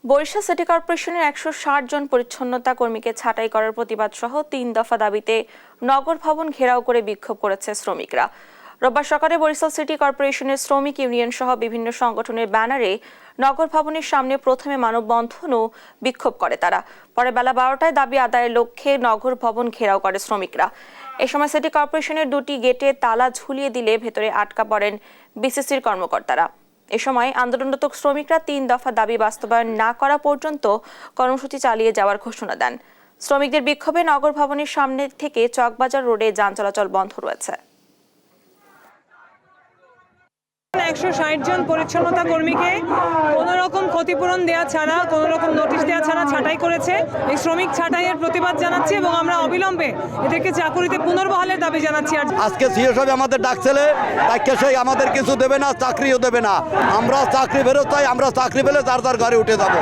Barishal city কর্পোরেশনের ১৬০ জন পরিচ্ছন্নতা কর্মীকে ছাঁটাই করার প্রতিবাদ সহ ৩ দফা দাবিতে নগর ভবন ঘেরাও করে বিক্ষোভ করেছে শ্রমিকরা। রোববার সকালে বরিশাল সিটি কর্পোরেশনের শ্রমিক ইউনিয়ন সহ বিভিন্ন সংগঠনের ব্যানারে নগর ভবনের সামনে প্রথমে মানববন্ধন ও বিক্ষোভ করে তারা। পরে বেলা ১২টায় দাবি আদায়ের লক্ষ্যে নগর ভবন ঘেরাও করে শ্রমিকরা। এ সময় সিটি কর্পোরেশনের ২টি গেটে তালা ঝুলিয়ে দিলে ভেতরে আটকা পড়েন বিসিসির কর্মকর্তারা। এ সময় আন্দোলনরত শ্রমিকরা ৩ দফা দাবি বাস্তবায়ন না করা পর্যন্ত কর্মসূচি চালিয়ে যাওয়ার ঘোষণা দেন। শ্রমিকদের বিক্ষোভে নগর ভবনের সামনে থেকে চকবাজার রোডে যান চলাচল বন্ধ রয়েছে। ১৬০ জন পরিচ্ছন্নতা কর্মীকে কোনো রকম ক্ষতিপূরণ দেওয়া ছাড়া, কোনো রকম নোটিশ দেওয়া ছাড়া ছাঁটাই করেছে। এই শ্রমিক ছাঁটাইয়ের প্রতিবাদ জানাচ্ছি এবং আমরা অবিলম্বে এদেরকে চাকুরিতে পুনর্বহালের দাবি জানাচ্ছি। আজকে সিও সাহেব আমাদের ডাকছেলে, তাকে সেই আমাদের কিছু দেবে না, চাকরিও দেবে না। আমরা চাকরি ফেরত চাই, আমরা চাকরি পেলে তার ঘরে উঠে যাব।